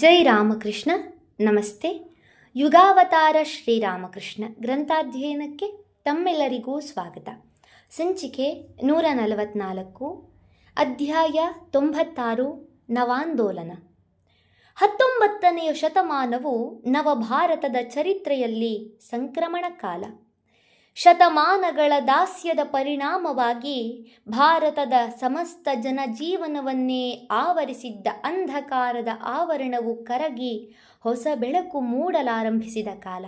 ಜೈ ರಾಮಕೃಷ್ಣ. ನಮಸ್ತೆ. ಯುಗಾವತಾರ ಶ್ರೀರಾಮಕೃಷ್ಣ ಗ್ರಂಥಾಧ್ಯಯನಕ್ಕೆ ತಮ್ಮೆಲ್ಲರಿಗೂ ಸ್ವಾಗತ. ಸಂಚಿಕೆ 144, ಅಧ್ಯಾಯ 96, ನವಾಂದೋಲನ. 19ನೇ ಶತಮಾನವು ನವಭಾರತದ ಚರಿತ್ರೆಯಲ್ಲಿ ಸಂಕ್ರಮಣ ಕಾಲ. ಶತಮಾನಗಳ ದಾಸ್ಯದ ಪರಿಣಾಮವಾಗಿ ಭಾರತದ ಸಮಸ್ತ ಜನಜೀವನವನ್ನೇ ಆವರಿಸಿದ್ದ ಅಂಧಕಾರದ ಆವರಣವು ಕರಗಿ ಹೊಸ ಬೆಳಕು ಮೂಡಲಾರಂಭಿಸಿದ ಕಾಲ.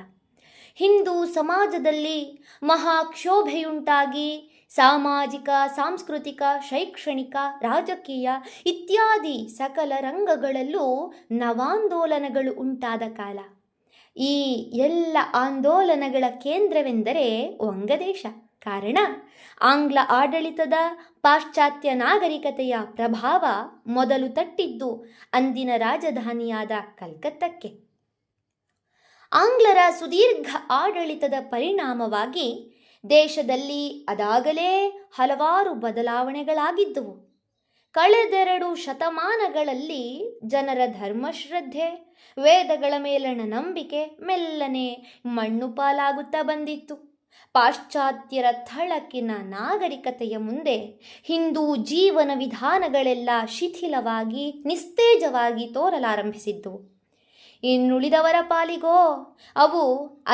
ಹಿಂದೂ ಸಮಾಜದಲ್ಲಿ ಮಹಾಕ್ಷೋಭೆಯುಂಟಾಗಿ ಸಾಮಾಜಿಕ, ಸಾಂಸ್ಕೃತಿಕ, ಶೈಕ್ಷಣಿಕ, ರಾಜಕೀಯ ಇತ್ಯಾದಿ ಸಕಲ ರಂಗಗಳಲ್ಲೂ ನವಾಂದೋಲನಗಳು ಉಂಟಾದ ಕಾಲ. ಈ ಎಲ್ಲ ಆಂದೋಲನಗಳ ಕೇಂದ್ರವೆಂದರೆ ವಂಗದೇಶ. ಕಾರಣ, ಆಂಗ್ಲ ಆಡಳಿತದ ಪಾಶ್ಚಾತ್ಯ ನಾಗರಿಕತೆಯ ಪ್ರಭಾವ ಮೊದಲು ತಟ್ಟಿದ್ದು ಅಂದಿನ ರಾಜಧಾನಿಯಾದ ಕಲ್ಕತ್ತಕ್ಕೆ. ಆಂಗ್ಲರ ಸುದೀರ್ಘ ಆಡಳಿತದ ಪರಿಣಾಮವಾಗಿ ದೇಶದಲ್ಲಿ ಅದಾಗಲೇ ಹಲವಾರು ಬದಲಾವಣೆಗಳಾಗಿದ್ದುವು. ಕಳೆದೆರಡು ಶತಮಾನಗಳಲ್ಲಿ ಜನರ ಧರ್ಮಶ್ರದ್ಧೆ, ವೇದಗಳ ಮೇಲಣ ನಂಬಿಕೆ ಮೆಲ್ಲನೆ ಮಣ್ಣು ಪಾಲಾಗುತ್ತಾ ಬಂದಿತ್ತು. ಪಾಶ್ಚಾತ್ಯರ ಥಳಕಿನ ನಾಗರಿಕತೆಯ ಮುಂದೆ ಹಿಂದೂ ಜೀವನ ವಿಧಾನಗಳೆಲ್ಲ ಶಿಥಿಲವಾಗಿ ನಿಸ್ತೇಜವಾಗಿ ತೋರಲಾರಂಭಿಸಿದ್ದವು. ಇನ್ನುಳಿದವರ ಪಾಲಿಗೋ ಅವು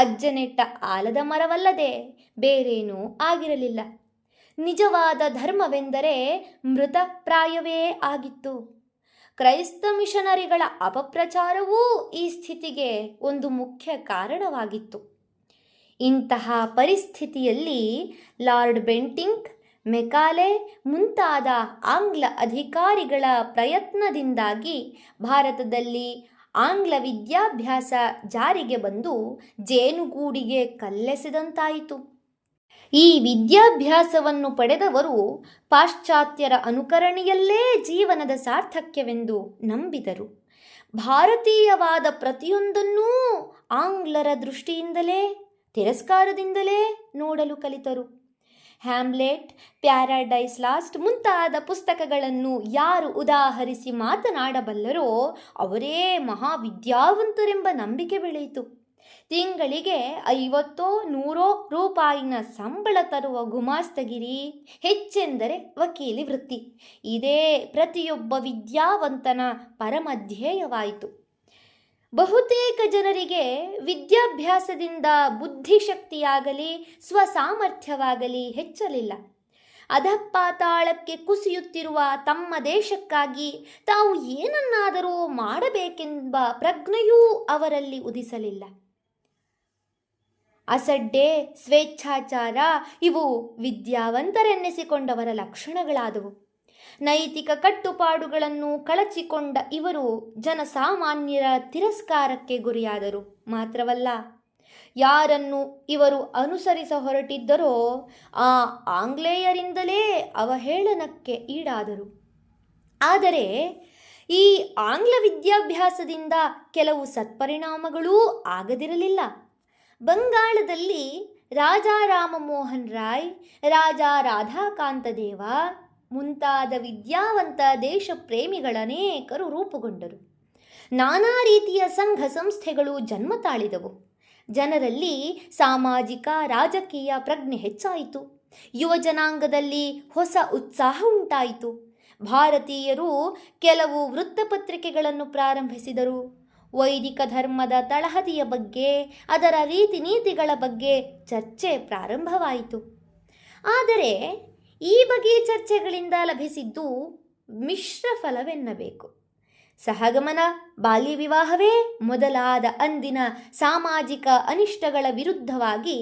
ಅಜ್ಜನೆಟ್ಟ ಆಲದ ಮರವಲ್ಲದೆ ಬೇರೇನೂ ಆಗಿರಲಿಲ್ಲ. ನಿಜವಾದ ಧರ್ಮವೆಂದರೆ ಮೃತಪ್ರಾಯವೇ ಆಗಿತ್ತು. ಕ್ರೈಸ್ತ ಮಿಷನರಿಗಳ ಅಪಪ್ರಚಾರವೂ ಈ ಸ್ಥಿತಿಗೆ ಒಂದು ಮುಖ್ಯ ಕಾರಣವಾಗಿತ್ತು. ಇಂತಹ ಪರಿಸ್ಥಿತಿಯಲ್ಲಿ ಲಾರ್ಡ್ ಬೆಂಟಿಂಕ್, ಮೆಕಾಲೆ ಮುಂತಾದ ಆಂಗ್ಲ ಅಧಿಕಾರಿಗಳ ಪ್ರಯತ್ನದಿಂದಾಗಿ ಭಾರತದಲ್ಲಿ ಆಂಗ್ಲ ವಿದ್ಯಾಭ್ಯಾಸ ಜಾರಿಗೆ ಬಂದು ಜೇನುಗೂಡಿಗೆ ಕಲ್ಲೆಸೆದಂತಾಯಿತು. ಈ ವಿದ್ಯಾಭ್ಯಾಸವನ್ನು ಪಡೆದವರು ಪಾಶ್ಚಾತ್ಯರ ಅನುಕರಣೆಯಲ್ಲೇ ಜೀವನದ ಸಾರ್ಥಕ್ಯವೆಂದು ನಂಬಿದರು. ಭಾರತೀಯವಾದ ಪ್ರತಿಯೊಂದನ್ನೂ ಆಂಗ್ಲರ ದೃಷ್ಟಿಯಿಂದಲೇ, ತಿರಸ್ಕಾರದಿಂದಲೇ ನೋಡಲು ಕಲಿತರು. ಹ್ಯಾಮ್ಲೆಟ್, ಪ್ಯಾರಾಡೈಸ್ ಲಾಸ್ಟ್ ಮುಂತಾದ ಪುಸ್ತಕಗಳನ್ನು ಯಾರು ಉದಾಹರಿಸಿ ಮಾತನಾಡಬಲ್ಲರೋ ಅವರೇ ಮಹಾವಿದ್ಯಾವಂತರೆಂಬ ನಂಬಿಕೆ ಬೆಳೆಯಿತು. ತಿಂಗಳಿಗೆ 50-100 ರೂಪಾಯಿನ ಸಂಬಳ ತರುವ ಗುಮಾಸ್ತಗಿರಿ, ಹೆಚ್ಚೆಂದರೆ ವಕೀಲಿ ವೃತ್ತಿ, ಇದೇ ಪ್ರತಿಯೊಬ್ಬ ವಿದ್ಯಾವಂತನ ಪರಮಧ್ಯೇಯವಾಯಿತು. ಬಹುತೇಕ ಜನರಿಗೆ ವಿದ್ಯಾಭ್ಯಾಸದಿಂದ ಬುದ್ಧಿಶಕ್ತಿಯಾಗಲಿ ಸ್ವಸಾಮರ್ಥ್ಯವಾಗಲಿ ಹೆಚ್ಚಲಿಲ್ಲ. ಅಧಪಾತಾಳಕ್ಕೆ ಕುಸಿಯುತ್ತಿರುವ ತಮ್ಮ ದೇಶಕ್ಕಾಗಿ ತಾವು ಏನನ್ನಾದರೂ ಮಾಡಬೇಕೆಂಬ ಪ್ರಜ್ಞೆಯೂ ಅವರಲ್ಲಿ ಉದಿಸಲಿಲ್ಲ. ಅಸಡ್ಡೆ, ಸ್ವೇಚ್ಛಾಚಾರ ಇವು ವಿದ್ಯಾವಂತರೆನ್ನಿಸಿಕೊಂಡವರ ಲಕ್ಷಣಗಳಾದವು. ನೈತಿಕ ಕಟ್ಟುಪಾಡುಗಳನ್ನು ಕಳಚಿಕೊಂಡ ಇವರು ಜನಸಾಮಾನ್ಯರ ತಿರಸ್ಕಾರಕ್ಕೆ ಗುರಿಯಾದರು. ಮಾತ್ರವಲ್ಲ, ಯಾರನ್ನು ಇವರು ಅನುಸರಿಸ ಹೊರಟಿದ್ದರೋ ಆ ಆಂಗ್ಲೇಯರಿಂದಲೇ ಅವಹೇಳನಕ್ಕೆ ಈಡಾದರು. ಆದರೆ ಈ ಆಂಗ್ಲ ವಿದ್ಯಾಭ್ಯಾಸದಿಂದ ಕೆಲವು ಸತ್ಪರಿಣಾಮಗಳೂ ಆಗದಿರಲಿಲ್ಲ. ಬಂಗಾಳದಲ್ಲಿ ರಾಜಾ ರಾಮಮೋಹನ್ ರಾಯ್, ರಾಜಾ ರಾಧಾಕಾಂತದೇವ ಮುಂತಾದ ವಿದ್ಯಾವಂತ ದೇಶ ಪ್ರೇಮಿಗಳನೇಕರು ರೂಪುಗೊಂಡರು. ನಾನಾ ರೀತಿಯ ಸಂಘ ಸಂಸ್ಥೆಗಳು ಜನ್ಮ ತಾಳಿದವು. ಜನರಲ್ಲಿ ಸಾಮಾಜಿಕ, ರಾಜಕೀಯ ಪ್ರಜ್ಞೆ ಹೆಚ್ಚಾಯಿತು. ಯುವ ಜನಾಂಗದಲ್ಲಿ ಹೊಸ ಉತ್ಸಾಹ ಉಂಟಾಯಿತು. ಭಾರತೀಯರು ಕೆಲವು ವೃತ್ತಪತ್ರಿಕೆಗಳನ್ನು ಪ್ರಾರಂಭಿಸಿದರು. ವೈದಿಕ ಧರ್ಮದ ತಳಹದಿಯ ಬಗ್ಗೆ, ಅದರ ರೀತಿ ನೀತಿಗಳ ಬಗ್ಗೆ ಚರ್ಚೆ ಪ್ರಾರಂಭವಾಯಿತು. ಆದರೆ ಈ ಬಗೆಯ ಚರ್ಚೆಗಳಿಂದ ಲಭಿಸಿದ್ದು ಮಿಶ್ರ ಫಲವೆನ್ನಬೇಕು. ಸಹಗಮನ, ಬಾಲ್ಯ ವಿವಾಹವೇ ಮೊದಲಾದ ಅಂದಿನ ಸಾಮಾಜಿಕ ಅನಿಷ್ಟಗಳ ವಿರುದ್ಧವಾಗಿ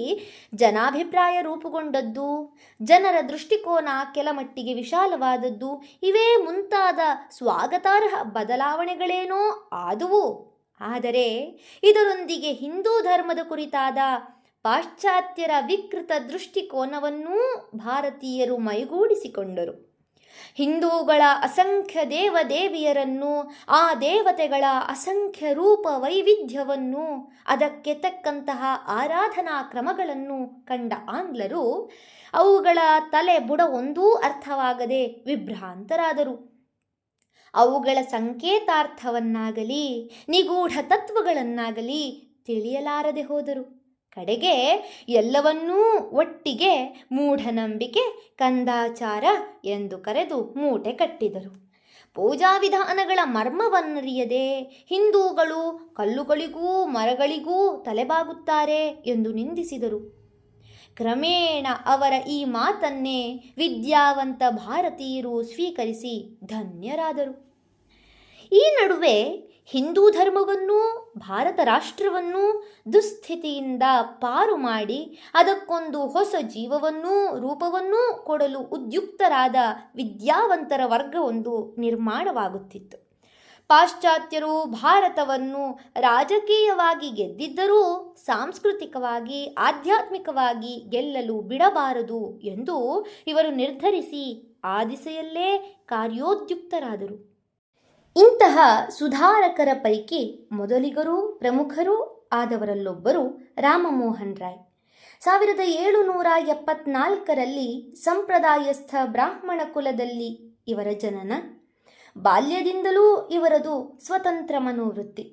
ಜನಾಭಿಪ್ರಾಯ ರೂಪುಗೊಂಡದ್ದು, ಜನರ ದೃಷ್ಟಿಕೋನ ಕೆಲಮಟ್ಟಿಗೆ ವಿಶಾಲವಾದದ್ದು, ಇವೇ ಮುಂತಾದ ಸ್ವಾಗತಾರ್ಹ ಬದಲಾವಣೆಗಳೇನೋ ಆದುವು. ಆದರೆ ಇದರೊಂದಿಗೆ ಹಿಂದೂ ಧರ್ಮದ ಕುರಿತಾದ ಪಾಶ್ಚಾತ್ಯರ ವಿಕೃತ ದೃಷ್ಟಿಕೋನವನ್ನೂ ಭಾರತೀಯರು ಮೈಗೂಡಿಸಿಕೊಂಡರು. ಹಿಂದೂಗಳ ಅಸಂಖ್ಯ ದೇವದೇವಿಯರನ್ನು, ಆ ದೇವತೆಗಳ ಅಸಂಖ್ಯ ರೂಪ ವೈವಿಧ್ಯವನ್ನು, ಅದಕ್ಕೆ ತಕ್ಕಂತಹ ಆರಾಧನಾ ಕ್ರಮಗಳನ್ನು ಕಂಡ ಆಂಗ್ಲರು ಅವುಗಳ ತಲೆ ಬುಡ ಒಂದೂ ಅರ್ಥವಾಗದೆ ವಿಭ್ರಾಂತರಾದರು. ಅವುಗಳ ಸಂಕೇತಾರ್ಥವನ್ನಾಗಲಿ ನಿಗೂಢ ತತ್ವಗಳನ್ನಾಗಲಿ ತಿಳಿಯಲಾರದೆ ಹೋದರು. ಕಡೆಗೆ ಎಲ್ಲವನ್ನೂ ಒಟ್ಟಿಗೆ ಮೂಢನಂಬಿಕೆ, ಕಂದಾಚಾರ ಎಂದು ಕರೆದು ಮೂಟೆ ಕಟ್ಟಿದರು. ಪೂಜಾ ವಿಧಾನಗಳ ಮರ್ಮವನ್ನರಿಯದೆ ಹಿಂದೂಗಳು ಕಲ್ಲುಗಳಿಗೂ ಮರಗಳಿಗೂ ತಲೆಬಾಗುತ್ತಾರೆ ಎಂದು ನಿಂದಿಸಿದರು. ಕ್ರಮೇಣ ಅವರ ಈ ಮಾತನ್ನೇ ವಿದ್ಯಾವಂತ ಭಾರತೀಯರು ಸ್ವೀಕರಿಸಿ ಧನ್ಯರಾದರು. ಈ ನಡುವೆ ಹಿಂದೂ ಧರ್ಮವನ್ನೂ ಭಾರತ ರಾಷ್ಟ್ರವನ್ನೂ ದುಸ್ಥಿತಿಯಿಂದ ಪಾರು ಮಾಡಿ ಅದಕ್ಕೊಂದು ಹೊಸ ಜೀವವನ್ನೂ ರೂಪವನ್ನೂ ಕೊಡಲು ಉದ್ಯುಕ್ತರಾದ ವಿದ್ಯಾವಂತರ ವರ್ಗವೊಂದು ನಿರ್ಮಾಣವಾಗುತ್ತಿತ್ತು. ಪಾಶ್ಚಾತ್ಯರು ಭಾರತವನ್ನು ರಾಜಕೀಯವಾಗಿ ಗೆದ್ದಿದ್ದರೂ ಸಾಂಸ್ಕೃತಿಕವಾಗಿ ಆಧ್ಯಾತ್ಮಿಕವಾಗಿ ಗೆಲ್ಲಲು ಬಿಡಬಾರದು ಎಂದು ಇವರು ನಿರ್ಧರಿಸಿ ಆ ದಿಸೆಯಲ್ಲೇ ಕಾರ್ಯೋದ್ಯುಕ್ತರಾದರು. ಇಂತಹ ಸುಧಾರಕರ ಪೈಕಿ ಮೊದಲಿಗರೂ ಪ್ರಮುಖರೂ ಆದವರಲ್ಲೊಬ್ಬರು ರಾಮಮೋಹನ್ ರಾಯ್. 1774ರಲ್ಲಿ ಸಂಪ್ರದಾಯಸ್ಥ ಬ್ರಾಹ್ಮಣ ಕುಲದಲ್ಲಿ ಇವರ ಜನನ. ಬಾಲ್ಯದಿಂದಲೂ ಇವರದು ಸ್ವತಂತ್ರ ಮನೋವೃತ್ತಿ.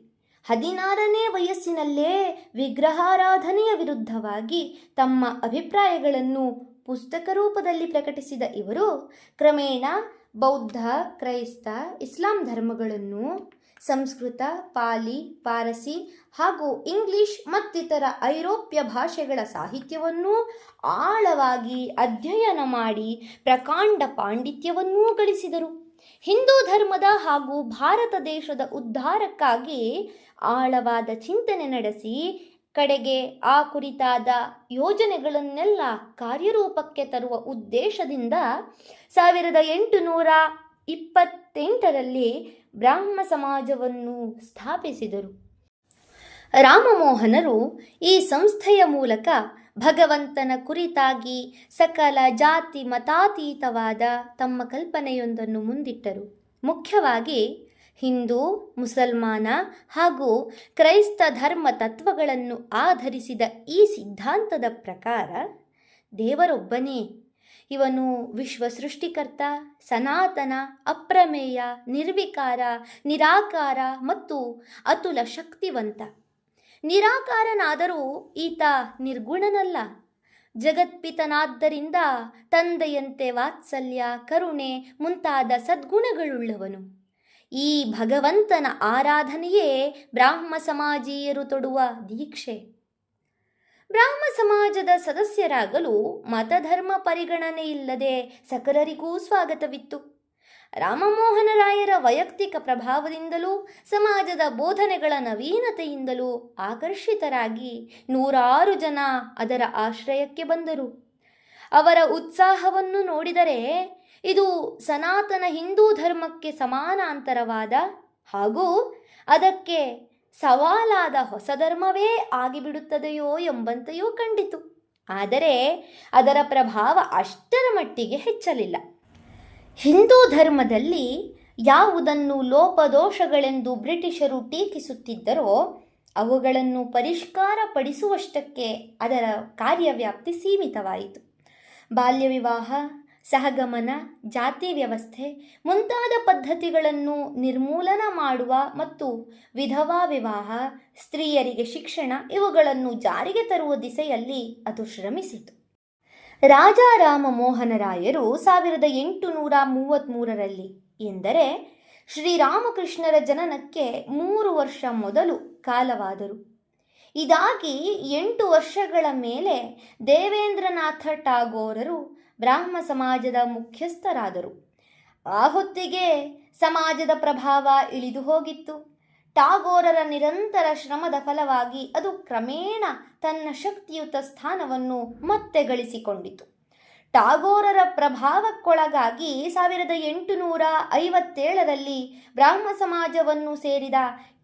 16ನೇ ವಯಸ್ಸಿನಲ್ಲೇ ವಿಗ್ರಹಾರಾಧನೆಯ ವಿರುದ್ಧವಾಗಿ ತಮ್ಮ ಅಭಿಪ್ರಾಯಗಳನ್ನು ಪುಸ್ತಕ ರೂಪದಲ್ಲಿ ಪ್ರಕಟಿಸಿದ ಇವರು ಕ್ರಮೇಣ ಬೌದ್ಧ, ಕ್ರೈಸ್ತ, ಇಸ್ಲಾಂ ಧರ್ಮಗಳನ್ನು, ಸಂಸ್ಕೃತ, ಪಾಲಿ, ಪಾರಸಿ ಹಾಗೂ ಇಂಗ್ಲಿಷ್ ಮತ್ತಿತರ ಐರೋಪ್ಯ ಭಾಷೆಗಳ ಸಾಹಿತ್ಯವನ್ನೂ ಆಳವಾಗಿ ಅಧ್ಯಯನ ಮಾಡಿ ಪ್ರಕಾಂಡ ಪಾಂಡಿತ್ಯವನ್ನೂ ಗಳಿಸಿದರು. ಹಿಂದೂ ಧರ್ಮದ ಹಾಗೂ ಭಾರತ ದೇಶದ ಉದ್ಧಾರಕ್ಕಾಗಿ ಆಳವಾದ ಚಿಂತನೆ ನಡೆಸಿ ಕಡೆಗೆ ಆ ಕುರಿತಾದ ಯೋಜನೆಗಳನ್ನೆಲ್ಲ ಕಾರ್ಯರೂಪಕ್ಕೆ ತರುವ ಉದ್ದೇಶದಿಂದ 1828ರಲ್ಲಿ ಬ್ರಾಹ್ಮ ಸಮಾಜವನ್ನು ಸ್ಥಾಪಿಸಿದರು. ರಾಮಮೋಹನರು ಈ ಸಂಸ್ಥೆಯ ಮೂಲಕ ಭಗವಂತನ ಕುರಿತಾಗಿ ಸಕಲ ಜಾತಿ ಮತಾತೀತವಾದ ತಮ್ಮ ಕಲ್ಪನೆಯೊಂದನ್ನು ಮುಂದಿಟ್ಟರು. ಮುಖ್ಯವಾಗಿ ಹಿಂದೂ, ಮುಸಲ್ಮಾನ ಹಾಗೂ ಕ್ರೈಸ್ತ ಧರ್ಮ ತತ್ವಗಳನ್ನು ಆಧರಿಸಿದ ಈ ಸಿದ್ಧಾಂತದ ಪ್ರಕಾರ ದೇವರೊಬ್ಬನೇ, ಇವನು ವಿಶ್ವ ಸೃಷ್ಟಿಕರ್ತ, ಸನಾತನ, ಅಪ್ರಮೇಯ, ನಿರ್ವಿಕಾರ, ನಿರಾಕಾರ ಮತ್ತು ಅತುಲ ಶಕ್ತಿವಂತ. ನಿರಾಕಾರನಾದರೂ ಈತ ನಿರ್ಗುಣನಲ್ಲ. ಜಗತ್ಪಿತನಾದ್ದರಿಂದ ತಂದೆಯಂತೆ ವಾತ್ಸಲ್ಯ, ಕರುಣೆ ಮುಂತಾದ ಸದ್ಗುಣಗಳುಳ್ಳವನು. ಈ ಭಗವಂತನ ಆರಾಧನೆಯೇ ಬ್ರಾಹ್ಮ ಸಮಾಜೀಯರು ತೊಡುವ ದೀಕ್ಷೆ. ಬ್ರಾಹ್ಮ ಸಮಾಜದ ಸದಸ್ಯರಾಗಲು ಮತಧರ್ಮ ಪರಿಗಣನೆ ಇಲ್ಲದೆ ಸಕಲರಿಗೂ ಸ್ವಾಗತವಿತ್ತು. ರಾಮಮೋಹನರಾಯರ ವೈಯಕ್ತಿಕ ಪ್ರಭಾವದಿಂದಲೂ ಸಮಾಜದ ಬೋಧನೆಗಳ ನವೀನತೆಯಿಂದಲೂ ಆಕರ್ಷಿತರಾಗಿ ನೂರಾರು ಜನ ಅದರ ಆಶ್ರಯಕ್ಕೆ ಬಂದರು. ಅವರ ಉತ್ಸಾಹವನ್ನು ನೋಡಿದರೆ ಇದು ಸನಾತನ ಹಿಂದೂ ಧರ್ಮಕ್ಕೆ ಸಮಾನಾಂತರವಾದ ಹಾಗೂ ಅದಕ್ಕೆ ಸವಾಲಾದ ಹೊಸ ಧರ್ಮವೇ ಆಗಿಬಿಡುತ್ತದೆಯೋ ಎಂಬಂತೆಯೂ ಕಂಡಿತು. ಆದರೆ ಅದರ ಪ್ರಭಾವ ಅಷ್ಟರ ಮಟ್ಟಿಗೆ ಹೆಚ್ಚಲಿಲ್ಲ. ಹಿಂದೂ ಧರ್ಮದಲ್ಲಿ ಯಾವುದನ್ನು ಲೋಪದೋಷಗಳೆಂದು ಬ್ರಿಟಿಷರು ಟೀಕಿಸುತ್ತಿದ್ದರೋ ಅವುಗಳನ್ನು ಪರಿಷ್ಕಾರ ಪಡಿಸುವಷ್ಟಕ್ಕೆ ಅದರ ಕಾರ್ಯವ್ಯಾಪ್ತಿ ಸೀಮಿತವಾಯಿತು. ಬಾಲ್ಯ ವಿವಾಹ, ಸಹಗಮನ, ಜಾತಿ ವ್ಯವಸ್ಥೆ ಮುಂತಾದ ಪದ್ಧತಿಗಳನ್ನು ನಿರ್ಮೂಲನ ಮಾಡುವ ಮತ್ತು ವಿಧವಾ ವಿವಾಹ, ಸ್ತ್ರೀಯರಿಗೆ ಶಿಕ್ಷಣ ಇವುಗಳನ್ನು ಜಾರಿಗೆ ತರುವ ದಿಸೆಯಲ್ಲಿ ಅದು ಶ್ರಮಿಸಿತು. ರಾಜ ರಾಮಮೋಹನರಾಯರು 1833ರಲ್ಲಿ ಎಂದರೆ ಶ್ರೀರಾಮಕೃಷ್ಣರ ಜನನಕ್ಕೆ 3 ವರ್ಷ ಮೊದಲು ಕಾಲವಾದರು. ಇದಾಗಿ 8 ವರ್ಷಗಳ ಮೇಲೆ ದೇವೇಂದ್ರನಾಥ ಟಾಗೋರರು ಬ್ರಾಹ್ಮ ಸಮಾಜದ ಮುಖ್ಯಸ್ಥರಾದರು. ಆ ಹೊತ್ತಿಗೆ ಸಮಾಜದ ಪ್ರಭಾವ ಇಳಿದು ಹೋಗಿತ್ತು. ಟಾಗೋರರ ನಿರಂತರ ಶ್ರಮದ ಫಲವಾಗಿ ಅದು ಕ್ರಮೇಣ ತನ್ನ ಶಕ್ತಿಯುತ ಸ್ಥಾನವನ್ನು ಮತ್ತೆ ಗಳಿಸಿಕೊಂಡಿತು. ಟಾಗೋರರ ಪ್ರಭಾವಕ್ಕೊಳಗಾಗಿ 1857ರಲ್ಲಿ ಬ್ರಾಹ್ಮ ಸಮಾಜವನ್ನು ಸೇರಿದ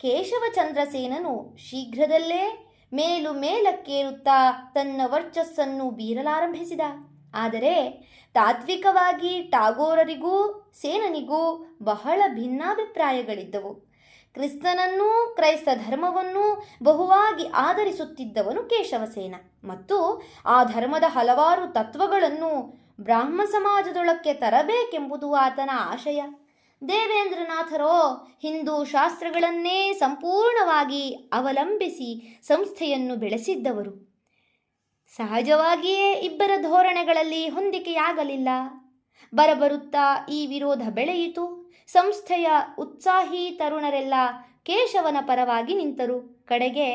ಕೇಶವಚಂದ್ರ ಸೇನನು ಶೀಘ್ರದಲ್ಲೇ ಮೇಲಕ್ಕೇರುತ್ತಾ ತನ್ನ ವರ್ಚಸ್ಸನ್ನು ಬೀರಲಾರಂಭಿಸಿದ. ಆದರೆ ತಾತ್ವಿಕವಾಗಿ ಟಾಗೋರರಿಗೂ ಸೇನನಿಗೂ ಬಹಳ ಭಿನ್ನಾಭಿಪ್ರಾಯಗಳಿದ್ದವು. ಕ್ರಿಸ್ತನನ್ನೂ ಕ್ರೈಸ್ತ ಧರ್ಮವನ್ನೂ ಬಹುವಾಗಿ ಆಧರಿಸುತ್ತಿದ್ದವನು ಕೇಶವಸೇನ ಮತ್ತು ಆ ಧರ್ಮದ ಹಲವಾರು ತತ್ವಗಳನ್ನು ಬ್ರಾಹ್ಮ ಸಮಾಜದೊಳಕ್ಕೆ ತರಬೇಕೆಂಬುದು ಆತನ ಆಶಯ. ದೇವೇಂದ್ರನಾಥರೋ ಹಿಂದೂ ಶಾಸ್ತ್ರಗಳನ್ನೇ ಸಂಪೂರ್ಣವಾಗಿ ಅವಲಂಬಿಸಿ ಸಂಸ್ಥೆಯನ್ನು ಬೆಳೆಸಿದ್ದವರು. ಸಹಜವಾಗಿಯೇ ಇಬ್ಬರ ಧೋರಣೆಗಳಲ್ಲಿ ಹೊಂದಿಕೆಯಾಗಲಿಲ್ಲ. ಬರಬರುತ್ತಾ ಈ ವಿರೋಧ ಬೆಳೆಯಿತು. ಸಂಸ್ಥೆಯ ಉತ್ಸಾಹಿ ತರುಣರೆಲ್ಲ ಕೇಶವನ ಪರವಾಗಿ ನಿಂತರು. ಕಡೆಗೆ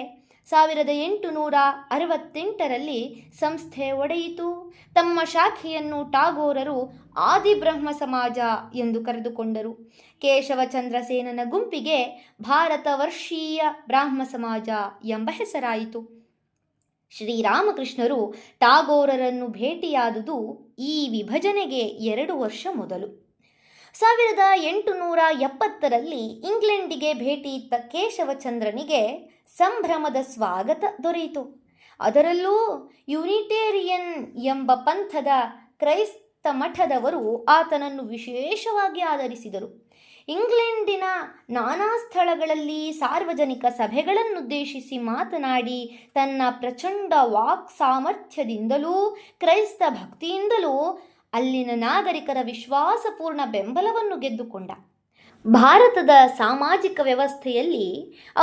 1868ರಲ್ಲಿ ಸಂಸ್ಥೆ ಒಡೆಯಿತು. ತಮ್ಮ ಶಾಖೆಯನ್ನು ಟಾಗೋರರು ಆದಿಬ್ರಹ್ಮ ಸಮಾಜ ಎಂದು ಕರೆದುಕೊಂಡರು. ಕೇಶವಚಂದ್ರಸೇನನ ಗುಂಪಿಗೆ ಭಾರತ ವರ್ಷೀಯ ಬ್ರಾಹ್ಮ ಸಮಾಜ ಎಂಬ ಹೆಸರಾಯಿತು. ಶ್ರೀರಾಮಕೃಷ್ಣರು ಟಾಗೋರರನ್ನು ಭೇಟಿಯಾದುದು ಈ ವಿಭಜನೆಗೆ 2 ವರ್ಷ ಮೊದಲು. 1870ರಲ್ಲಿ ಇಂಗ್ಲೆಂಡಿಗೆ ಭೇಟಿ ಇತ್ತ ಕೇಶವಚಂದ್ರನಿಗೆ ಸಂಭ್ರಮದ ಸ್ವಾಗತ ದೊರೆಯಿತು. ಅದರಲ್ಲೂ ಯುನಿಟೇರಿಯನ್ ಎಂಬ ಪಂಥದ ಕ್ರೈಸ್ತ ಮಠದವರು ಆತನನ್ನು ವಿಶೇಷವಾಗಿ ಆದರಿಸಿದರು. ಇಂಗ್ಲೆಂಡಿನ ನಾನಾ ಸ್ಥಳಗಳಲ್ಲಿ ಸಾರ್ವಜನಿಕ ಸಭೆಗಳನ್ನುದ್ದೇಶಿಸಿ ಮಾತನಾಡಿ ತನ್ನ ಪ್ರಚಂಡ ವಾಕ್ ಸಾಮರ್ಥ್ಯದಿಂದಲೂ ಕ್ರೈಸ್ತ ಭಕ್ತಿಯಿಂದಲೂ ಅಲ್ಲಿನ ನಾಗರಿಕರ ವಿಶ್ವಾಸಪೂರ್ಣ ಬೆಂಬಲವನ್ನು ಗೆದ್ದುಕೊಂಡ. ಭಾರತದ ಸಾಮಾಜಿಕ ವ್ಯವಸ್ಥೆಯಲ್ಲಿ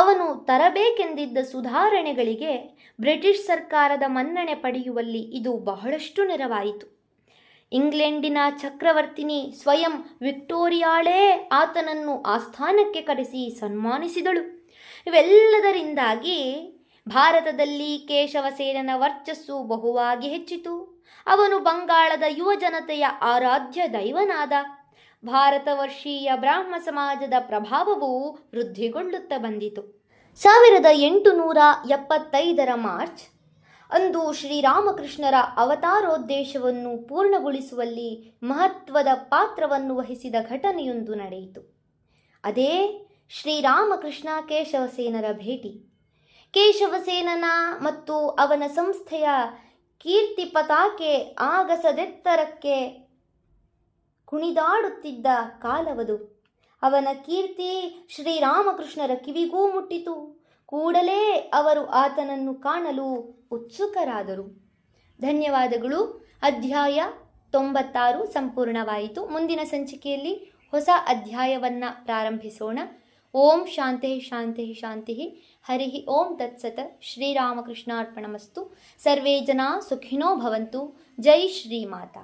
ಅವನು ತರಬೇಕೆಂದಿದ್ದ ಸುಧಾರಣೆಗಳಿಗೆ ಬ್ರಿಟಿಷ್ ಸರ್ಕಾರದ ಮನ್ನಣೆ ಪಡೆಯುವಲ್ಲಿ ಇದು ಬಹಳಷ್ಟು ನೆರವಾಯಿತು. ಇಂಗ್ಲೆಂಡಿನ ಚಕ್ರವರ್ತಿನಿ ಸ್ವಯಂ ವಿಕ್ಟೋರಿಯಾಳೇ ಆತನನ್ನು ಆಸ್ಥಾನಕ್ಕೆ ಕರೆಸಿ ಸನ್ಮಾನಿಸಿದಳು. ಇವೆಲ್ಲದರಿಂದಾಗಿ ಭಾರತದಲ್ಲಿ ಕೇಶವಸೇನನ ವರ್ಚಸ್ಸು ಬಹುವಾಗಿ ಹೆಚ್ಚಿತು. ಅವನು ಬಂಗಾಳದ ಯುವ ಜನತೆಯ ಆರಾಧ್ಯ ದೈವನಾದ. ಭಾರತ ವರ್ಷೀಯ ಬ್ರಾಹ್ಮ ಸಮಾಜದ ಪ್ರಭಾವವು ವೃದ್ಧಿಗೊಳ್ಳುತ್ತಾ ಬಂದಿತು. 1875ರ ಮಾರ್ಚ್ ಅಂದು ಶ್ರೀರಾಮಕೃಷ್ಣರ ಅವತಾರೋದ್ದೇಶವನ್ನು ಪೂರ್ಣಗೊಳಿಸುವಲ್ಲಿ ಮಹತ್ವದ ಪಾತ್ರವನ್ನು ವಹಿಸಿದ ಘಟನೆಯೊಂದು ನಡೆಯಿತು. ಅದೇ ಶ್ರೀರಾಮಕೃಷ್ಣ ಕೇಶವಸೇನರ ಭೇಟಿ. ಕೇಶವಸೇನನ ಮತ್ತು ಅವನ ಸಂಸ್ಥೆಯ ಕೀರ್ತಿ ಪತಾಕೆ ಆಗಸದೆತ್ತರಕ್ಕೆ ಕುಣಿದಾಡುತ್ತಿದ್ದ ಕಾಲವದು. ಅವನ ಕೀರ್ತಿ ಶ್ರೀರಾಮಕೃಷ್ಣರ ಕಿವಿಗೂ ಮುಟ್ಟಿತು. ಕೂಡಲೇ ಅವರು ಆತನನ್ನು ಕಾಣಲು ಉತ್ಸುಕರಾದರು. ಧನ್ಯವಾದಗಳು. ಅಧ್ಯಾಯ 96 ಸಂಪೂರ್ಣವಾಯಿತು. ಮುಂದಿನ ಸಂಚಿಕೆಯಲ್ಲಿ ಹೊಸ ಅಧ್ಯಾಯವನ್ನು ಪ್ರಾರಂಭಿಸೋಣ. ಓಂ ಶಾಂತಿ ಶಾಂತಿ ಶಾಂತಿ. ಹರಿ ಓಂ ತತ್ಸತ್. ಶ್ರೀರಾಮಕೃಷ್ಣಾರ್ಪಣಮಸ್ತು. ಸರ್ವೇ ಜನ ಸುಖಿನೋ ಭವಂತು. ಜೈ ಶ್ರೀಮಾತಾ.